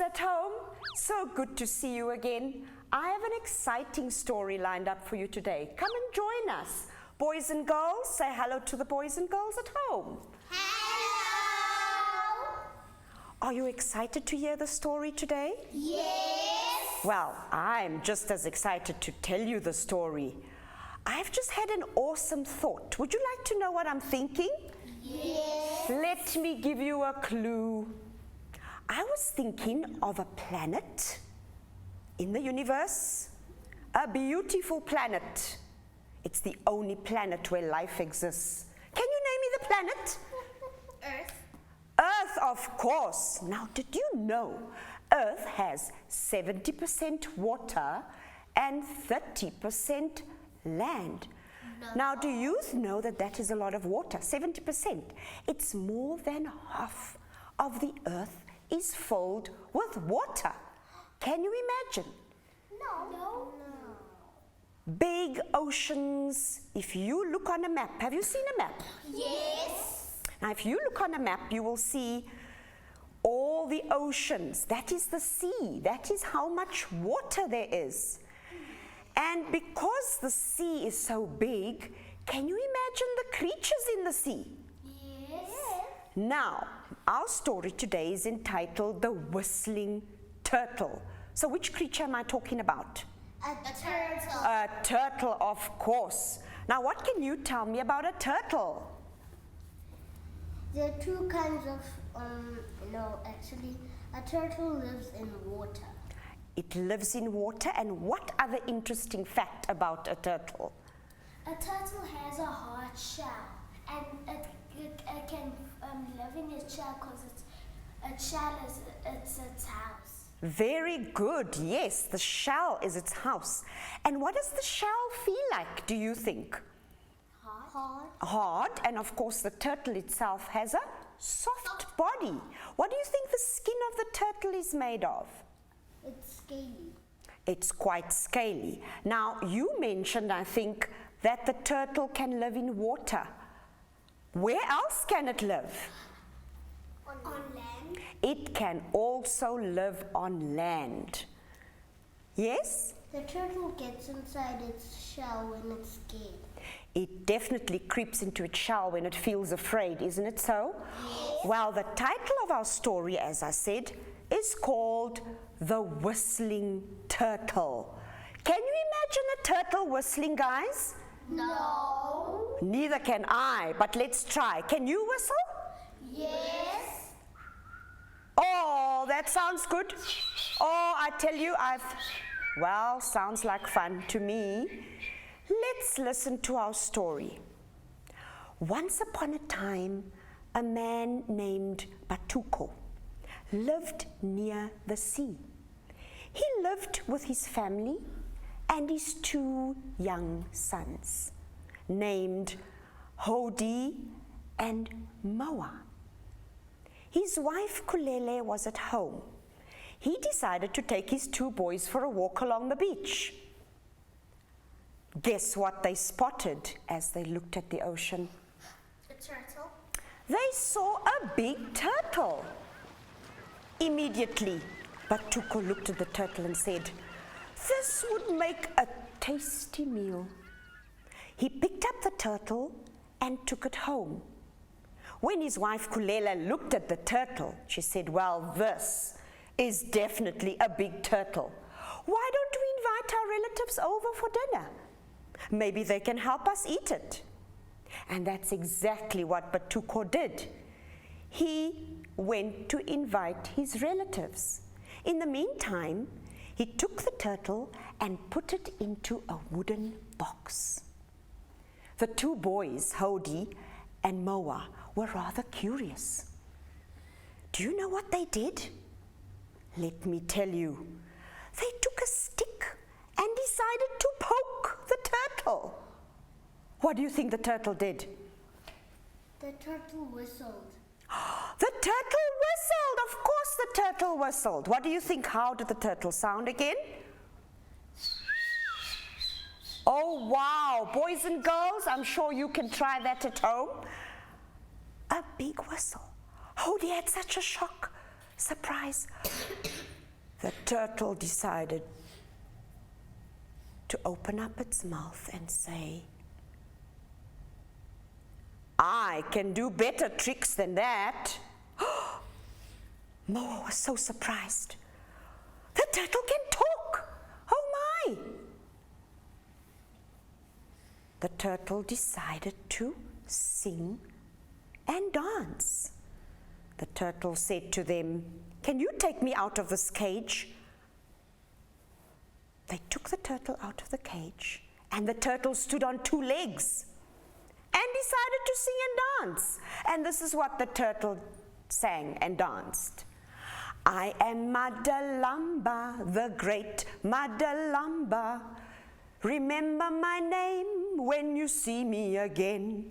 at home, so good to see you again. I have an exciting story lined up for you today. Come and join us. Boys and girls, say hello to the boys and girls at home. Hello! Are you excited to hear the story today? Yes! Well, I'm just as excited to tell you the story. I've just had an awesome thought. Would you like to know what I'm thinking? Yes! Let me give you a clue. I was thinking of a planet in the universe, a beautiful planet. It's the only planet where life exists. Can you name me the planet? Earth. Earth, of course. Now, did you know Earth has 70% water and 30% land? No. Now, do you know that that is a lot of water? 70%. It's more than half of the Earth is filled with water. Can you imagine? No. Big oceans. If you look on a map, have you seen a map? Yes. Now, if you look on a map, you will see all the oceans. That is the sea. That is how much water there is. And because the sea is so big, can you imagine the creatures in the sea? Yes. Now, our story today is entitled The Whistling Turtle. So which creature am I talking about? A turtle. A turtle, of course. Now, what can you tell me about a turtle? There are two kinds of, actually, a turtle lives in water. It lives in water, and what other interesting fact about a turtle? A turtle has a hard shell, and it can live in its shell because its shell is its house. Very good, yes, the shell is its house. And what does the shell feel like, do you think? Hard. Hard, and of course the turtle itself has a soft body. What do you think the skin of the turtle is made of? It's scaly. It's quite scaly. Now, you mentioned, I think, that the turtle can live in water. Where else can it live? On land. It can also live on land. Yes? The turtle gets inside its shell when it's scared. It definitely creeps into its shell when it feels afraid, isn't it so? Yes. Well, the title of our story, as I said, is called The Whistling Turtle. Can you imagine a turtle whistling, guys? No. Neither can I, but let's try. Can you whistle? Yes. Oh, that sounds good. Oh, I tell you, well, sounds like fun to me. Let's listen to our story. Once upon a time, a man named Batuko lived near the sea. He lived with his family and his two young sons, named Hodi and Moa. His wife Kulele was at home. He decided to take his two boys for a walk along the beach. Guess what they spotted as they looked at the ocean? A turtle. They saw a big turtle. Immediately, Batuko looked at the turtle and said, "This would make a tasty meal." He picked up the turtle and took it home. When his wife Kulela looked at the turtle, she said, "Well, this is definitely a big turtle. Why don't we invite our relatives over for dinner? Maybe they can help us eat it." And that's exactly what Batuko did. He went to invite his relatives. In the meantime, he took the turtle and put it into a wooden box. The two boys, Hodi and Moa, were rather curious. Do you know what they did? Let me tell you. They took a stick and decided to poke the turtle. What do you think the turtle did? The turtle whistled. The turtle whistled. Of course the turtle whistled. What do you think? How did the turtle sound again? Oh, wow. Boys and girls, I'm sure you can try that at home. A big whistle. Hodi had such a shock. Surprise. The turtle decided to open up its mouth and say, I can do better tricks than that. Moa was so surprised. The turtle can talk. Oh my! The turtle decided to sing and dance. The turtle said to them, can you take me out of this cage? They took the turtle out of the cage, and the turtle stood on 2 legs and decided to sing and dance. And this is what the turtle sang and danced. I am Madalamba, the great Madalamba. Remember my name when you see me again.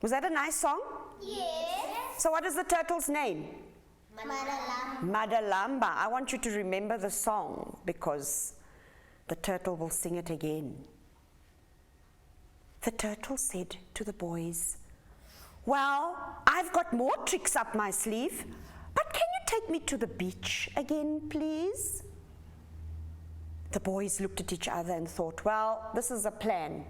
Was that a nice song? Yes. So what is the turtle's name? Madalamba. Madalamba. I want you to remember the song because the turtle will sing it again. The turtle said to the boys, well, I've got more tricks up my sleeve, but can you take me to the beach again, please? The boys looked at each other and thought, well, this is a plan.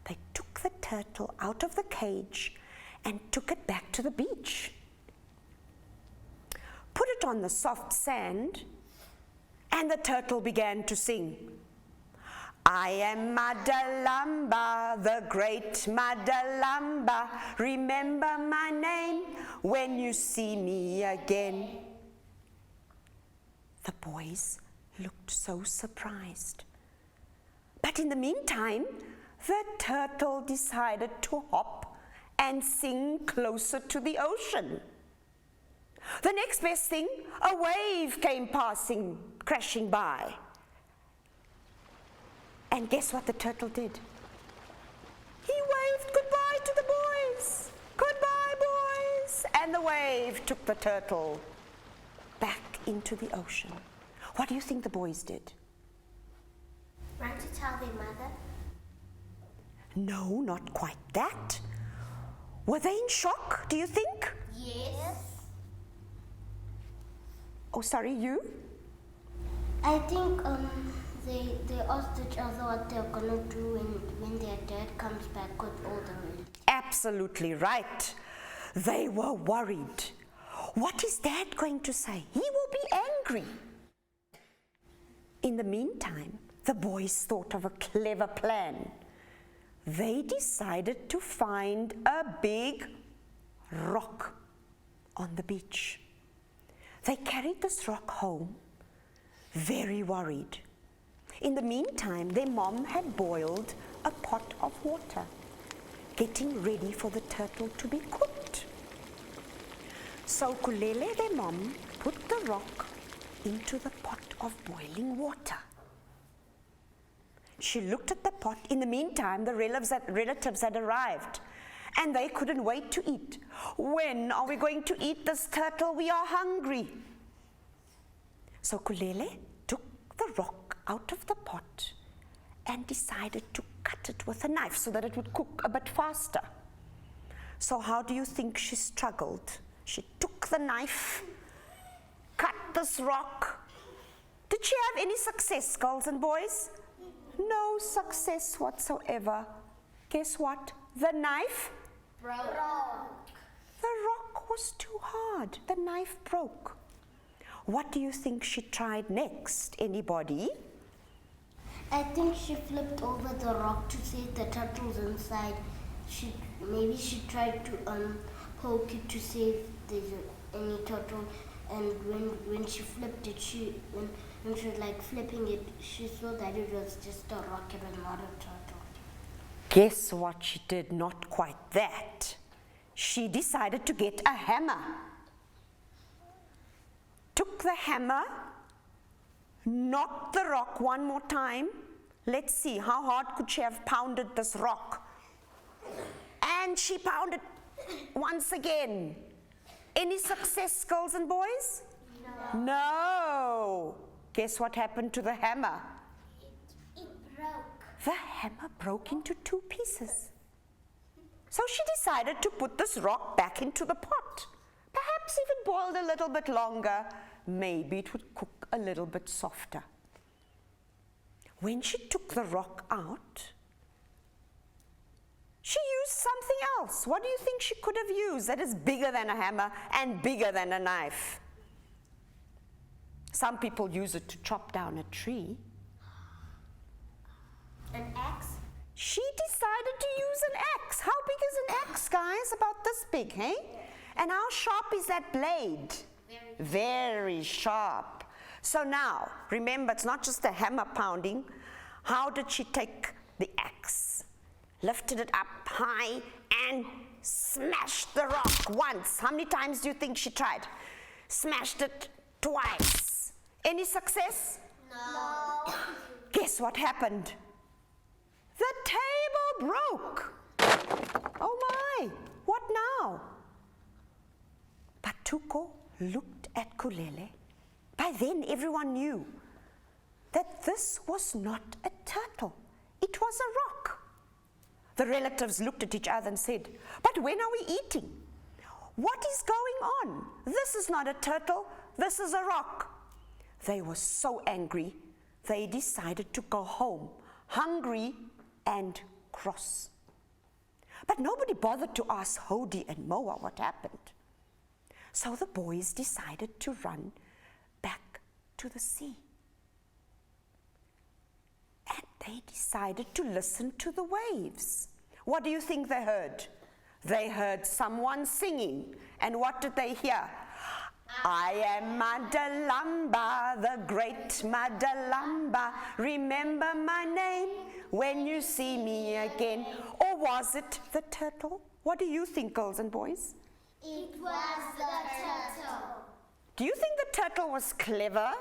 They took the turtle out of the cage and took it back to the beach. Put it on the soft sand, and the turtle began to sing. I am Madalamba, the great Madalamba. Remember my name when you see me again. The boys looked so surprised. But in the meantime, the turtle decided to hop and sing closer to the ocean. The next best thing, a wave came passing, crashing by. And guess what the turtle did? He waved goodbye to the boys. Goodbye, boys. And the wave took the turtle back into the ocean. What do you think the boys did? Run to tell their mother. No, not quite that. Were they in shock, do you think? Yes. Oh, sorry, you? I think they asked each other what they're gonna do when their dad comes back with all the relatives. Absolutely right. They were worried. What is Dad going to say? He will be angry. In the meantime, the boys thought of a clever plan. They decided to find a big rock on the beach. They carried this rock home, very worried. In the meantime, their mom had boiled a pot of water, getting ready for the turtle to be cooked. So Kulele, their mom, put the rock into the pot of boiling water. She looked at the pot. In the meantime, the relatives had arrived, and they couldn't wait to eat. When are we going to eat this turtle? We are hungry. So Kulele took the rock out of the pot and decided to cut it with a knife so that it would cook a bit faster. So how do you think she struggled? She took the knife, cut this rock. Did she have any success, girls and boys? No success whatsoever. Guess what? The knife Broke. The rock was too hard. The knife broke. What do you think she tried next? Anybody? I think she flipped over the rock to see the turtles inside. Maybe she tried to poke it to see if there's any turtle. And when she flipped it, when she was like flipping it, she saw that it was just a rock, it was not a turtle. Guess what she did? Not quite that. She decided to get a hammer. Took the hammer, knocked the rock one more time. Let's see, how hard could she have pounded this rock? And she pounded once again. Any success, girls and boys? No. No. Guess what happened to the hammer? It broke. The hammer broke into 2 pieces. So she decided to put this rock back into the pot. Perhaps if it boiled a little bit longer, maybe it would cook a little bit softer. When she took the rock out, she used something else. What do you think she could have used that is bigger than a hammer and bigger than a knife? Some people use it to chop down a tree. An axe? She decided to use an axe. How big is an axe, guys? About this big, hey? And how sharp is that blade? Very sharp. So now, remember, it's not just a hammer pounding. How did she take the axe? Lifted it up high and smashed the rock once. How many times do you think she tried? Smashed it twice. Any success? No. Guess what happened? The table broke. Oh my, what now? But Tuko looked at Kulele. By then everyone knew that this was not a turtle. It was a rock. The relatives looked at each other and said, but when are we eating? What is going on? This is not a turtle, this is a rock. They were so angry, they decided to go home, hungry and cross. But nobody bothered to ask Hody and Moa what happened. So the boys decided to run back to the sea. And they decided to listen to the waves. What do you think they heard? They heard someone singing. And what did they hear? I am Madalamba, the great Madalamba. Remember my name when you see me again. Or was it the turtle? What do you think, girls and boys? It was the turtle. Do you think the turtle was clever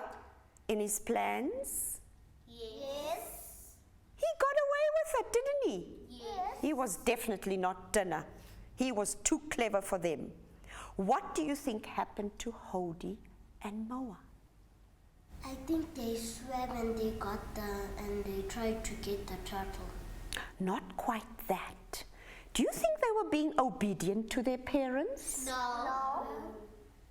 in his plans? Yes. He got away with it, didn't he? Yes. He was definitely not dinner. He was too clever for them. What do you think happened to Hody and Moa? I think they swam and they tried to get the turtle. Not quite that. Do you think they were being obedient to their parents? No.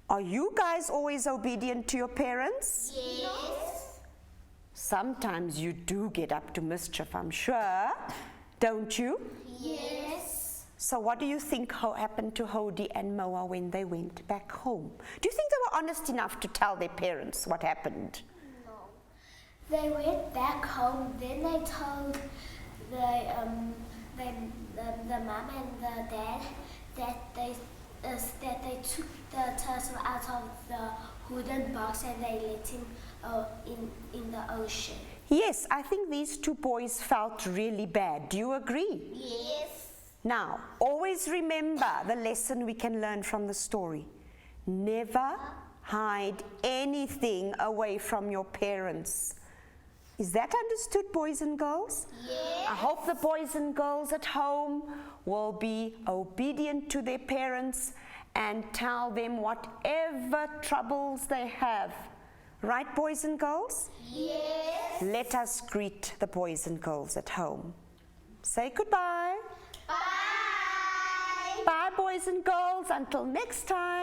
Are you guys always obedient to your parents? Yes. Sometimes you do get up to mischief, I'm sure. Don't you? Yes. So what do you think happened to Hody and Moa when they went back home? Do you think they were honest enough to tell their parents what happened? No. They went back home. Then they told the mom and the dad that they took the turtle out of the wooden box and they let him in the ocean. Yes, I think these two boys felt really bad. Do you agree? Yes. Now, always remember the lesson we can learn from the story. Never hide anything away from your parents. Is that understood, boys and girls? Yes. I hope the boys and girls at home will be obedient to their parents and tell them whatever troubles they have. Right, boys and girls? Yes. Let us greet the boys and girls at home. Say goodbye. Bye. Bye, boys and girls. Until next time.